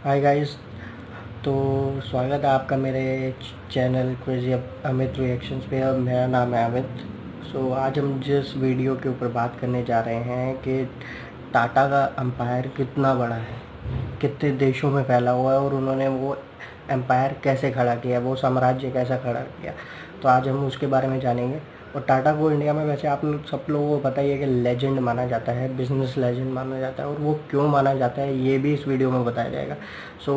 Hi guys. तो स्वागत है आपका मेरे चैनल क्रेजी अमित रिएक्शंस पे। और मेरा नाम है अमित। आज हम जिस वीडियो के ऊपर बात करने जा रहे हैं कि टाटा का एम्पायर कितना बड़ा है, कितने देशों में फैला हुआ है और उन्होंने वो एम्पायर कैसे खड़ा किया, वो साम्राज्य कैसा खड़ा किया। तो आज हम उसके बारे में जानेंगे। और टाटा को इंडिया में वैसे आप लोग सब लोगों को पता ही है कि लेजेंड माना जाता है, बिजनेस लेजेंड माना जाता है। और वो क्यों माना जाता है ये भी इस वीडियो में बताया जाएगा। सो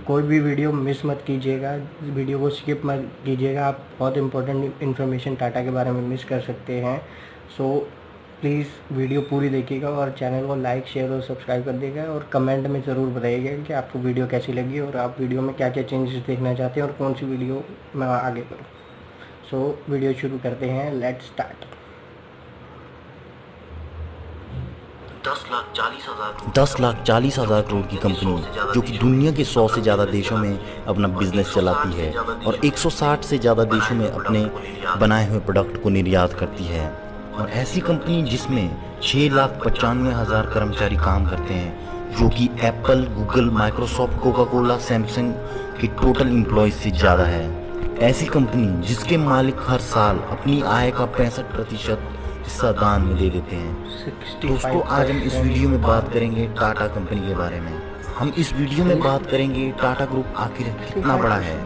कोई भी वीडियो मिस मत कीजिएगा, वीडियो को स्किप मत कीजिएगा। आप बहुत इंपॉर्टेंट इन्फॉर्मेशन टाटा के बारे में मिस कर सकते हैं। सो प्लीज़ वीडियो पूरी देखिएगा और चैनल को लाइक, शेयर और सब्सक्राइब कर दीजिएगा। और कमेंट में ज़रूर बताइएगा कि आपको वीडियो कैसी लगी और आप वीडियो में क्या क्या चेंजेस देखना चाहते हैं और कौन सी वीडियो मैं आगे करूँ। वीडियो शुरू करते हैं। Let's start. 10,40,000 करोड़ की कंपनी जो कि दुनिया के 100 से ज़्यादा देशों में अपना बिजनेस चलाती है और 160 से ज़्यादा देशों में अपने बनाए हुए प्रोडक्ट को निर्यात करती है। और ऐसी कंपनी जिसमें 6,95,000 कर्मचारी काम करते हैं, जो कि Apple, Google, Microsoft, Coca Cola, Samsung के टोटल एम्प्लॉयज से ज़्यादा है। ऐसी कंपनी जिसके मालिक हर साल अपनी आय का 65% हिस्सा दान में दे देते हैं। दोस्तों, आज हम इस वीडियो में बात करेंगे टाटा कंपनी के बारे में। हम इस वीडियो में बात करेंगे टाटा ग्रुप आखिर कितना बड़ा है।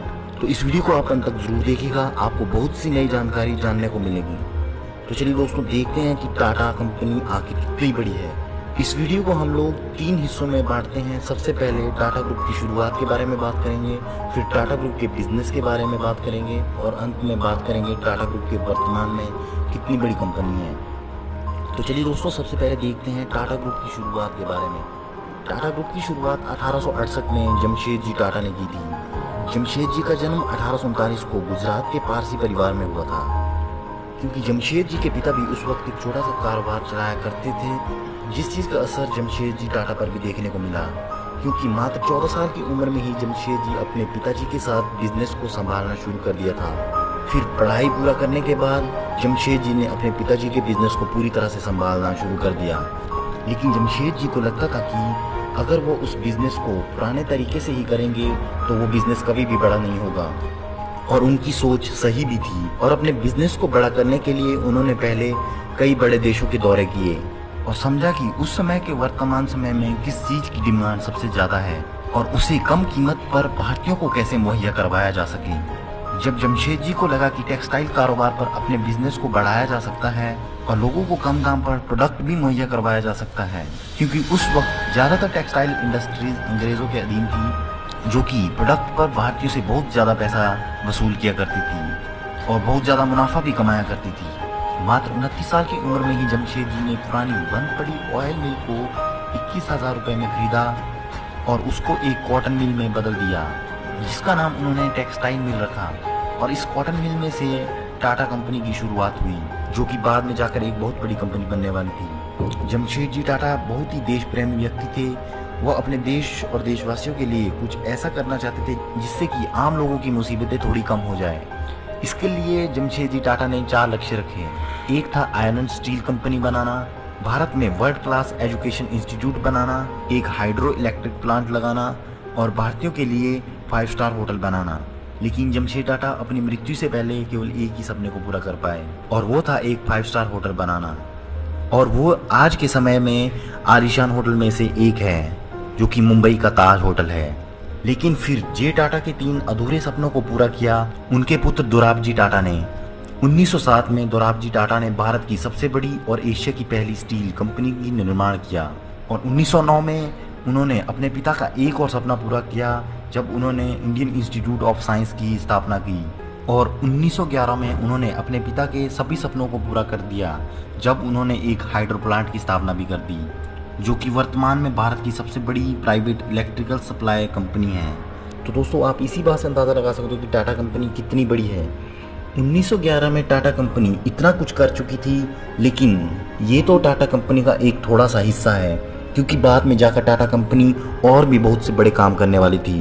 तो इस वीडियो को आप अंत तक जरूर देखिएगा, आपको बहुत सी नई जानकारी जानने को मिलेगी। तो चलिए दोस्तों, देखते हैं कि टाटा कंपनी आखिर कितनी बड़ी है। इस वीडियो को हम लोग 3 हिस्सों में बांटते हैं। सबसे पहले टाटा ग्रुप की शुरुआत के बारे में बात करेंगे, फिर टाटा ग्रुप के बिजनेस के बारे में बात करेंगे और अंत में बात करेंगे टाटा ग्रुप के वर्तमान में कितनी बड़ी कंपनी है। तो चलिए दोस्तों, सबसे पहले देखते हैं टाटा ग्रुप की शुरुआत के बारे में। टाटा ग्रुप की शुरुआत 1868 में जमशेदजी टाटा ने की थी। जमशेदजी का जन्म 1839 को गुजरात के पारसी परिवार में हुआ था, क्योंकि जमशेदजी के पिता भी उस वक्त एक छोटा सा कारोबार चलाया करते थे, जिस चीज़ का असर जमशेदजी टाटा पर भी देखने को मिला, क्योंकि मात्र 14 साल की उम्र में ही जमशेदजी अपने पिताजी के साथ बिजनेस को संभालना शुरू कर दिया था। फिर पढ़ाई पूरा करने के बाद जमशेदजी ने अपने पिताजी के बिजनेस को पूरी तरह से संभालना शुरू कर दिया। लेकिन जमशेदजी को लगता था कि अगर वो उस बिजनेस को पुराने तरीके से ही करेंगे तो वो बिजनेस कभी भी बड़ा नहीं होगा। और उनकी सोच सही भी थी। और अपने बिजनेस को बड़ा करने के लिए उन्होंने पहले कई बड़े देशों के दौरे किए और समझा कि उस समय के वर्तमान समय में किस चीज की डिमांड सबसे ज्यादा है और उसे कम कीमत पर भारतीयों को कैसे मुहैया करवाया जा सके। जब जमशेदजी को लगा कि टेक्सटाइल कारोबार पर अपने बिजनेस को बढ़ाया जा सकता है और लोगों को कम दाम पर प्रोडक्ट भी मुहैया करवाया जा सकता है, क्योंकि उस वक्त ज्यादातर टेक्सटाइल इंडस्ट्रीज अंग्रेजों के अधीन थी, जो कि प्रोडक्ट पर भारतीयों से बहुत ज्यादा पैसा वसूल किया करती थी और बहुत ज्यादा मुनाफा भी कमाया करती थी। मात्र 29 साल की उम्र में ही जमशेदजी ने पुरानी बंद पड़ी ऑयल मिल को 21,000 रुपए में खरीदा और उसको एक कॉटन मिल में बदल दिया, जिसका नाम उन्होंने टेक्सटाइल मिल रखा। और इस कॉटन मिल में से टाटा कंपनी की शुरुआत हुई, जो कि बाद में जाकर एक बहुत बड़ी कंपनी बनने वाली थी। जमशेदजी टाटा बहुत ही देश प्रेमी व्यक्ति थे। वह अपने देश और देशवासियों के लिए कुछ ऐसा करना चाहते थे जिससे कि आम लोगों की मुसीबतें थोड़ी कम हो जाए। इसके लिए जमशेदजी टाटा ने 4 लक्ष्य रखे। एक था आयरन एंड स्टील कंपनी बनाना, भारत में वर्ल्ड क्लास एजुकेशन इंस्टीट्यूट बनाना, एक हाइड्रो इलेक्ट्रिक प्लांट लगाना और भारतीयों के लिए 5 स्टार होटल बनाना। लेकिन जमशेद टाटा अपनी मृत्यु से पहले केवल एक ही सपने को पूरा कर पाए और वो था एक 5 स्टार होटल बनाना। और वो आज के समय में आलीशान होटल में से एक है, जो कि मुंबई का ताज होटल है। लेकिन फिर जे टाटा के 3 अधूरे सपनों को पूरा किया उनके पुत्र दोराबजी टाटा ने। 1907 में दोराबजी टाटा ने भारत की सबसे बड़ी और एशिया की पहली स्टील कंपनी की निर्माण किया और 1909 में उन्होंने अपने पिता का एक और सपना पूरा किया, जब उन्होंने इंडियन इंस्टीट्यूट ऑफ साइंस की स्थापना की। और 1911 में उन्होंने अपने पिता के सभी सपनों को पूरा कर दिया, जब उन्होंने एक हाइड्रो प्लांट की स्थापना भी कर दी, जो कि वर्तमान में भारत की सबसे बड़ी प्राइवेट इलेक्ट्रिकल सप्लाई कंपनी है। तो दोस्तों, आप इसी बात से अंदाज़ा लगा सकते हो कि टाटा कंपनी कितनी बड़ी है। 1911 में टाटा कंपनी इतना कुछ कर चुकी थी, लेकिन ये तो टाटा कंपनी का एक थोड़ा सा हिस्सा है, क्योंकि बाद में जाकर टाटा कंपनी और भी बहुत से बड़े काम करने वाली थी।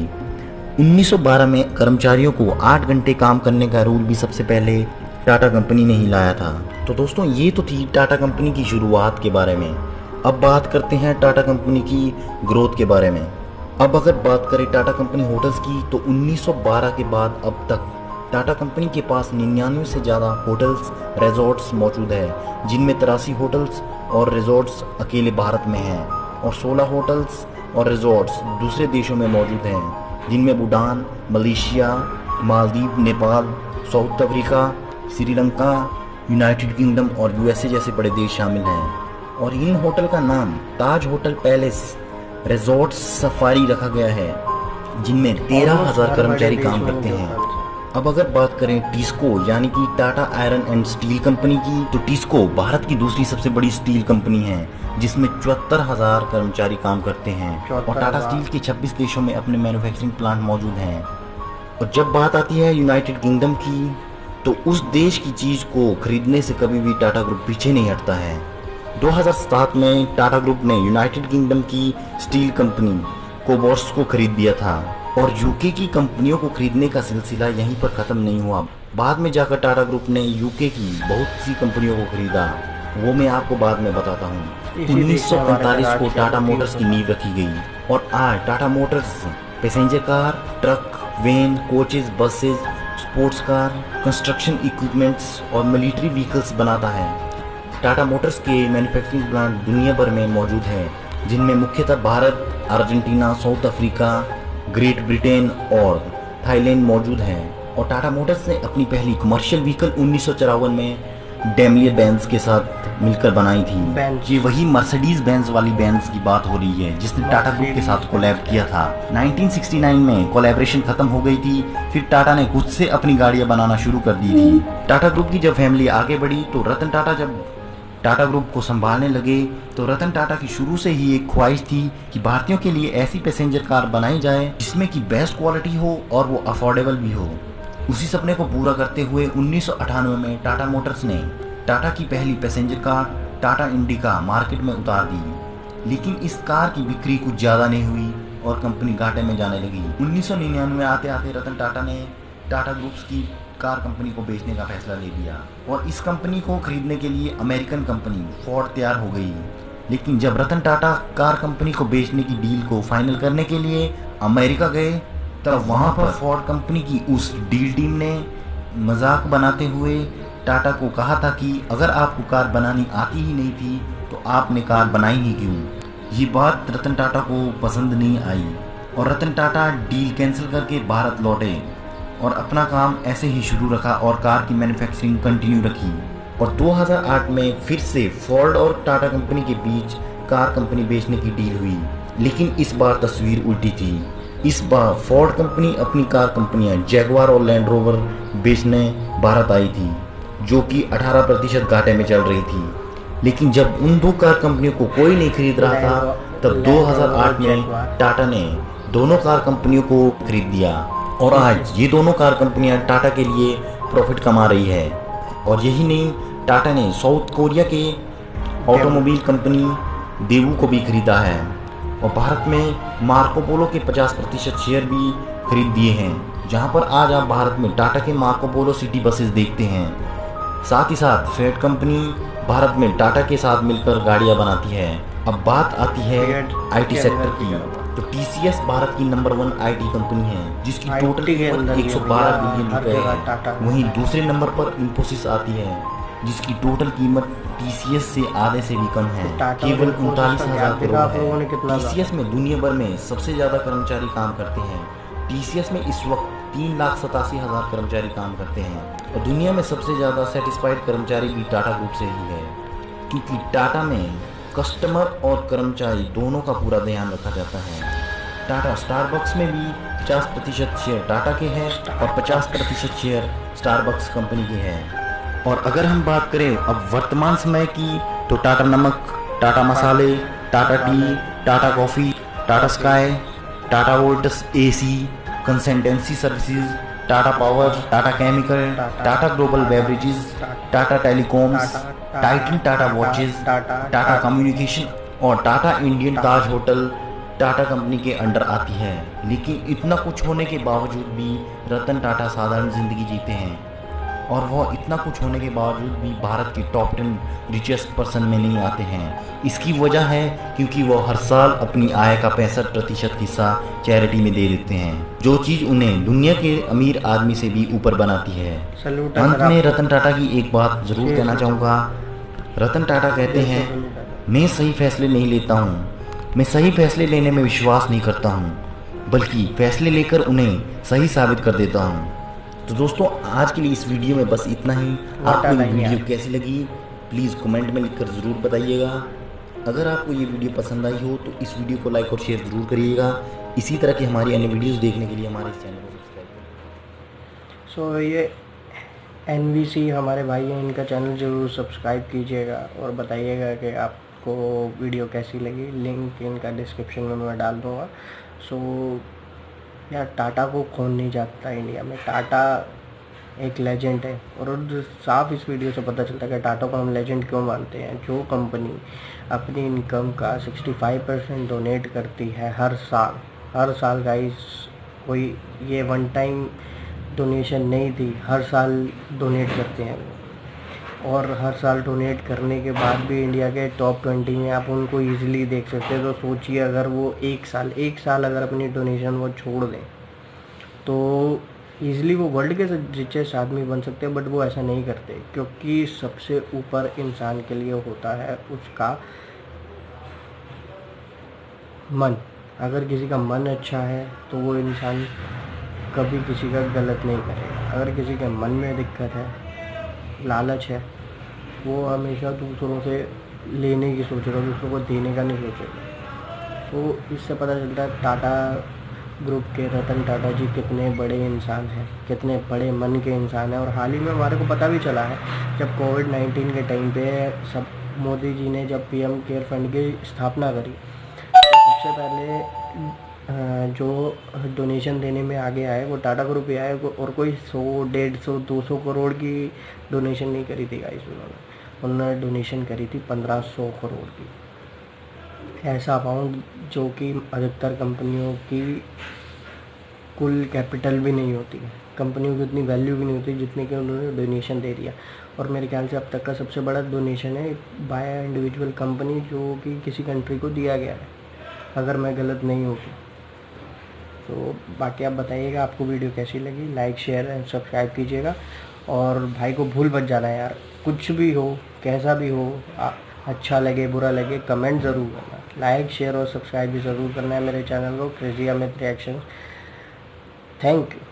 1912 में कर्मचारियों को 8 घंटे काम करने का रूल भी सबसे पहले टाटा कंपनी ने ही लाया था। तो दोस्तों, ये तो थी टाटा कंपनी की शुरुआत के बारे में। अब बात करते हैं टाटा कंपनी की ग्रोथ के बारे में। अब अगर बात करें टाटा कंपनी होटल्स की, तो 1912 के बाद अब तक टाटा कंपनी के पास 99 से ज़्यादा होटल्स रिजॉर्ट्स मौजूद है, जिनमें 83 होटल्स और रिजॉर्ट्स अकेले भारत में हैं और 16 होटल्स और रिजॉर्ट्स दूसरे देशों में मौजूद हैं, जिनमें Bhutan, Malaysia, Maldives, Nepal, south Africa, Sri Lanka, United kingdom और यूएसए जैसे बड़े देश शामिल हैं। और इन होटल का नाम ताज होटल पैलेस रिजॉर्ट सफारी रखा गया है, जिनमें 13,000 कर्मचारी काम करते हैं। अब अगर बात करें टिस्को यानी कि Tata iron and steel company की, तो टिस्को भारत की दूसरी सबसे बड़ी स्टील कंपनी है, जिसमें 74,000 कर्मचारी काम करते हैं और टाटा स्टील के 26 देशों में अपने मैन्युफैक्चरिंग प्लांट मौजूद हैं। और जब बात आती है यूनाइटेड किंगडम की, तो उस देश की चीज को खरीदने से कभी भी टाटा ग्रुप पीछे नहीं हटता है। 2007 में टाटा ग्रुप ने यूनाइटेड किंगडम की स्टील कंपनी कोबोर्स को खरीद दिया था और यूके की कंपनियों को खरीदने का सिलसिला यहीं पर खत्म नहीं हुआ। बाद में जाकर टाटा ग्रुप ने यूके की बहुत सी कंपनियों को खरीदा, वो मैं आपको बाद में बताता हूँ। 1945 को टाटा मोटर्स की नींव रखी गई और आज Tata Motors passenger car, truck, van, coaches, buses, sports car, construction equipments और मिलिट्री व्हीकल्स बनाता है। टाटा मोटर्स के मैन्युफैक्चरिंग प्लांट दुनिया भर में मौजूद हैं, जिनमें मुख्यतः Bharat, Argentina, South Africa, Great Britain और थाईलैंड मौजूद हैं। और टाटा मोटर्स ने अपनी पहली कमर्शियल व्हीकल 1954 में डेमलियर बेंज के साथ मिलकर बनाई थी। ये वही मर्सिडीज बेंज वाली बेंज की बात हो रही है जिसने टाटा ग्रुप के साथ कोलैब किया था। 1969 में कोलैबोरेशन खत्म हो गई थी, फिर टाटा ने खुद से अपनी गाड़ियां बनाना शुरू कर दी थी। टाटा ग्रुप की जब फैमिली आगे बढ़ी तो रतन टाटा जब टाटा ग्रुप को संभालने लगे, तो रतन टाटा की शुरू से ही एक ख्वाहिश थी कि भारतीयों के लिए ऐसी पैसेंजर कार बनाई जाए जिसमें कि बेस्ट क्वालिटी हो और वो अफोर्डेबल भी हो। उसी सपने को पूरा करते हुए 1998 में टाटा मोटर्स ने टाटा की पहली passenger car Tata indica market में उतार दी, लेकिन इस कार की बिक्री कुछ ज़्यादा नहीं हुई और कंपनी घाटे में जाने लगी। 1999 में आते आते रतन टाटा ने टाटा ग्रुप्स की कार कंपनी को बेचने का फैसला ले लिया और इस कंपनी को खरीदने के लिए अमेरिकन कंपनी फोर्ड तैयार हो गई। लेकिन जब रतन टाटा कार कंपनी को बेचने की डील को फाइनल करने के लिए अमेरिका गए, तब वहां पर फोर्ड कंपनी की उस डील टीम ने मजाक बनाते हुए टाटा को कहा था कि अगर आपको कार बनानी आती ही नहीं थी तो आपने कार बनाई ही क्यों। ये बात रतन टाटा को पसंद नहीं आई और रतन टाटा डील कैंसिल करके भारत लौटे और अपना काम ऐसे ही शुरू रखा और कार की मैन्युफैक्चरिंग कंटिन्यू रखी। और 2008 में फिर से फोर्ड और टाटा कंपनी के बीच कार कंपनी बेचने की डील हुई, लेकिन इस बार तस्वीर उल्टी थी। इस बार फोर्ड कंपनी अपनी कार कंपनियां जैगवार और लैंड रोवर बेचने भारत आई थी, जो कि 18% घाटे में चल रही थी। लेकिन जब उन दो कार कंपनियों को कोई नहीं खरीद रहा था, तब 2008 में टाटा ने दोनों कार कंपनियों को खरीद दिया और आज ये दोनों कार कंपनियां टाटा के लिए प्रॉफिट कमा रही है। और यही नहीं, टाटा ने साउथ कोरिया के ऑटोमोबाइल कंपनी देवू को भी खरीदा है और भारत में मार्को पोलो के 50% शेयर भी खरीद दिए हैं, जहां पर आज आप भारत में टाटा के मार्को पोलो सिटी बसेस देखते हैं। साथ ही साथ फेट कंपनी भारत में टाटा के साथ मिलकर गाड़ियां बनाती है। अब बात आती है आईटी सेक्टर की, तो टीसीएस भारत की नंबर 1 आईटी कंपनी है, जिसकी टोटल कीमत 112 बिलियन रुपए है। वहीं दूसरे नंबर पर इंफोसिस आती है, जिसकी टोटल कीमत टीसीएस से आधे से भी कम है, केवल 39,000 करोड़ है। टीसीएस में दुनिया भर में सबसे ज्यादा कर्मचारी काम करते हैं। टीसीएस में इस वक्त 3,87,000 कर्मचारी काम करते हैं और दुनिया में सबसे ज्यादा सेटिस्फाइड कर्मचारी भी टाटा ग्रुप से ही है, क्योंकि टाटा में कस्टमर और कर्मचारी दोनों का पूरा ध्यान रखा जाता है। टाटा स्टारबक्स में भी 50% शेयर टाटा के हैं और 50% शेयर स्टारबक्स कंपनी के हैं। और अगर हम बात करें अब वर्तमान समय की, तो टाटा नमक, टाटा मसाले, Tata tea, Tata coffee, Tata Sky, Tata Voltas AC, consultancy services, Tata power, Tata chemical, Tata global beverages, Tata telecoms, Titan Tata watches, Tata communication और Tata Indian Taj hotel Tata company के अंडर आती है। लेकिन इतना कुछ होने के बावजूद भी रतन टाटा साधारण जिंदगी जीते हैं और वह इतना कुछ होने के बावजूद भी भारत के टॉप 10 रिचेस्ट पर्सन में नहीं आते हैं। इसकी वजह है क्योंकि वह हर साल अपनी आय का 65% हिस्सा चैरिटी में दे देते हैं, जो चीज़ उन्हें दुनिया के अमीर आदमी से भी ऊपर बनाती है। सलूट अंत में रतन टाटा की एक बात जरूर कहना चाहूँगा। रतन टाटा कहते हैं, मैं सही फैसले नहीं लेता हूँ, मैं सही फैसले लेने में विश्वास नहीं करता हूँ, बल्कि फैसले लेकर उन्हें सही साबित कर देता हूँ। तो दोस्तों, आज के लिए इस वीडियो में बस इतना ही। आपको ये वीडियो कैसी लगी प्लीज़ कमेंट में लिखकर ज़रूर बताइएगा। अगर आपको ये वीडियो पसंद आई हो तो इस वीडियो को लाइक और शेयर ज़रूर करिएगा। इसी तरह की हमारी अन्य वीडियोस देखने के लिए हमारे इस चैनल को सब्सक्राइब करें। सो ये NVC हमारे भाई हैं, इनका चैनल ज़रूर सब्सक्राइब कीजिएगा और बताइएगा कि आपको वीडियो कैसी लगी। लिंक इनका डिस्क्रिप्शन में मैं डाल दूँगा। सो यार, टाटा को कौन नहीं जानता इंडिया में। टाटा एक लेजेंड है और साफ इस वीडियो से पता चलता है कि टाटा को हम लेजेंड क्यों मानते हैं। जो कंपनी अपनी इनकम का 65% डोनेट करती है हर साल गाइस, कोई ये वन टाइम डोनेशन नहीं थी, हर साल डोनेट करते हैं वो। और हर साल डोनेट करने के बाद भी इंडिया के टॉप 20 में आप उनको इजीली देख सकते हैं। तो सोचिए, अगर वो एक साल अगर अपनी डोनेशन वो छोड़ दें तो इजीली वो वर्ल्ड के रिचेस्ट आदमी बन सकते हैं। बट वो ऐसा नहीं करते, क्योंकि सबसे ऊपर इंसान के लिए होता है उसका मन। अगर किसी का मन अच्छा है तो वो इंसान कभी किसी का गलत नहीं करेगा। अगर किसी के मन में दिक्कत है, लालच है, वो हमेशा दूसरों से लेने की सोचेगा, दूसरों को देने का नहीं सोचेगा। तो इससे पता चलता है टाटा ग्रुप के रतन टाटा जी कितने बड़े इंसान हैं, कितने बड़े मन के इंसान हैं। और हाल ही में हमारे को पता भी चला है, जब कोविड-19 के टाइम पे सब मोदी जी ने जब PM केयर फंड की स्थापना करी तो सबसे पहले जो डोनेशन देने में आगे आए वो टाटा ग्रुप ही आए। और कोई 100, 150, 200 करोड़ की डोनेशन नहीं करी थी गाइस। उन्होंने डोनेशन करी थी 1500 करोड़ की। ऐसा अमाउंट जो कि अधिकतर कंपनियों की कुल कैपिटल भी नहीं होती है, कंपनियों की उतनी वैल्यू भी नहीं होती जितने कि उन्होंने डोनेशन दे दिया। और मेरे ख्याल से अब तक का सबसे बड़ा डोनेशन है बाय इंडिविजुअल कंपनी, जो कि किसी कंट्री को दिया गया है, अगर मैं गलत नहीं हूँ तो। बाकी आप बताइएगा आपको वीडियो कैसी लगी। लाइक शेयर एंड सब्सक्राइब कीजिएगा। और भाई को भूल मत जाना यार, कुछ भी हो कैसा भी हो, अच्छा लगे बुरा लगे कमेंट ज़रूर करना। लाइक शेयर और सब्सक्राइब भी ज़रूर करना है मेरे चैनल को, crazy Amit reaction. Thank you.